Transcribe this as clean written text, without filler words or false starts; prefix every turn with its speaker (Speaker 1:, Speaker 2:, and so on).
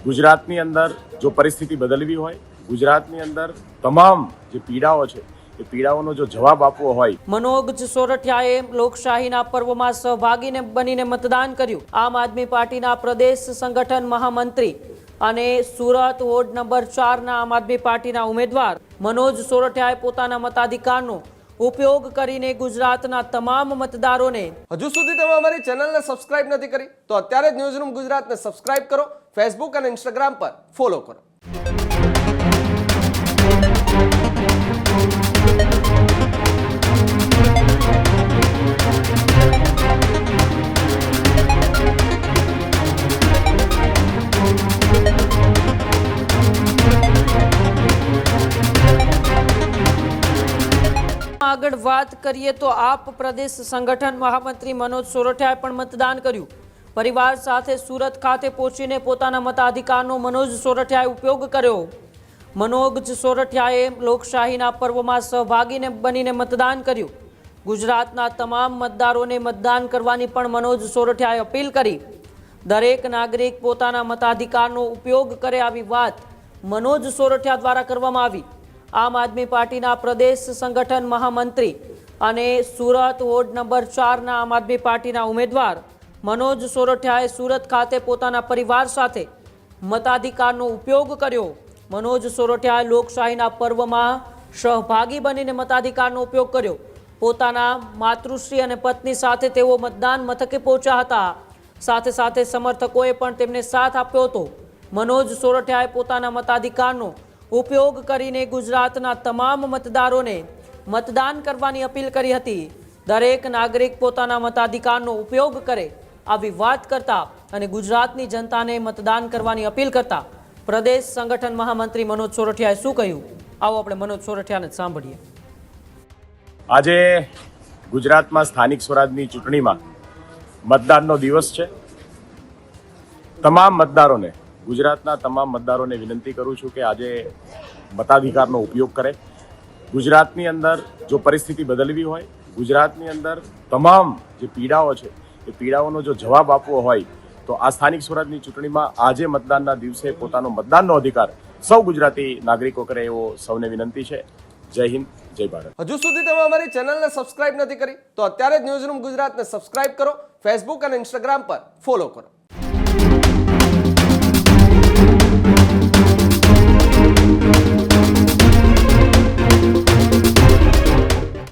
Speaker 1: ગુજરાતની અંદર જો પરિસ્થિતિ બદલવી હોય, ગુજરાતની અંદર તમામ જે પીડાઓ છે એ પીડાઓનો જો જવાબ આપવો હોય,
Speaker 2: મનોજ સોરઠિયાએ લોકશાહીના પર્વમાં સહભાગીને બનીને મતદાન કર્યું. આમ આદમી પાર્ટીના પ્રદેશ સંગઠન મહામંત્રી અને સુરત વોર્ડ નંબર 4ના આમ આદમી પાર્ટીના ઉમેદવાર મનોજ સોરઠિયાએ પોતાના મતાધિકારનો ઉપયોગ કરીને ગુજરાતના તમામ મતદારોને
Speaker 3: હજુ સુધી તમે અમારી ચેનલને સબસ્ક્રાઇબ નથી કરી તો અત્યારે જ ન્યૂઝરૂમ ગુજરાતને સબસ્ક્રાઇબ કરો, ફેસબુક અને ઇન્સ્ટાગ્રામ પર ફોલો કરો.
Speaker 2: આગળ વાત કરીએ તો આપ પ્રદેશ સંગઠન મહામંત્રી મનોજ સોરઠિયાએ પણ મતદાન કર્યું. પરિવાર સાથે સુરત ખાતે પહોંચીને પોતાના મતાધિકારનો મનોજ સોરઠિયાએ ઉપયોગ કર્યો. મનોજ સોરઠિયાએ લોકશાહીના પર્વમાં સહભાગીને બનીને મતદાન કર્યું. ગુજરાતના તમામ મતદારોને મતદાન કરવાની પણ મનોજ સોરઠિયાએ અપીલ કરી. દરેક નાગરિક પોતાના મતાધિકારનો ઉપયોગ કરે આવી વાત મનોજ સોરઠિયા દ્વારા કરવામાં આવી. આમ આદમી પાર્ટીના પ્રદેશ સંગઠન મહામંત્રી અને સુરત વોર્ડ નંબર 4ના આમ આદમી પાર્ટીના ઉમેદવાર મનોજ સોરઠિયાએ સુરત ખાતે પોતાના પરિવાર સાથે મતાધિકારનો ઉપયોગ કર્યો. મનોજ સોરઠિયાએ લોકશાહીના પર્વમાં સહભાગી બનીને મતાધિકારનો ઉપયોગ કર્યો. પોતાના માતૃશ્રી અને પત્ની સાથે તેઓ મતદાન મથકે પહોંચ્યા હતા. સાથે સાથે સમર્થકોએ પણ તેમને સાથ આપ્યો હતો. મનોજ સોરઠિયાએ પોતાના મતાધિકારનો ઉપયોગ કરીને ગુજરાતના તમામ મતદારોને મતદાન કરવાની અપીલ કરી હતી. દરેક નાગરિક પોતાના મતાધિકારનો ઉપયોગ કરે આવી વાત કરતા અને ગુજરાતની જનતાને મતદાન કરવાની અપીલ કરતા પ્રદેશ સંગઠન મહામંત્રી મનોજ સોરઠિયાએ શું કહ્યું, આવો આપણે મનોજ સોરઠિયાને સાંભળીએ.
Speaker 1: આજે ગુજરાતમાં સ્થાનિક સ્વરાજની ચૂંટણીમાં મતદાનનો દિવસ છે. તમામ મતદારોને, ગુજરાતના તમામ મતદારોને વિનંતી કરું છું કે આજે મતાધિકારનો ઉપયોગ કરે. ગુજરાતની અંદર જો પરિસ્થિતિ બદલવી હોય, ગુજરાતની અંદર તમામ જે પીડાઓ છે એ પીડાઓનો જો જવાબ આપવો હોય તો આ સ્થાનિક સ્વરાજની ચૂંટણીમાં આજે મતદાનના દિવસે પોતાનો મતદાનનો અધિકાર સૌ ગુજરાતી નાગરિકો કરે એવો સૌને વિનંતી છે. જય હિન્દ, જય ભારત.
Speaker 3: હજુ સુધી તમે અમારી ચેનલને સબસ્ક્રાઇબ નથી કરી તો અત્યારે જ ન્યૂઝરૂમ ગુજરાતને સબસ્ક્રાઇબ કરો, ફેસબુક અને ઇન્સ્ટાગ્રામ પર ફોલો કરો.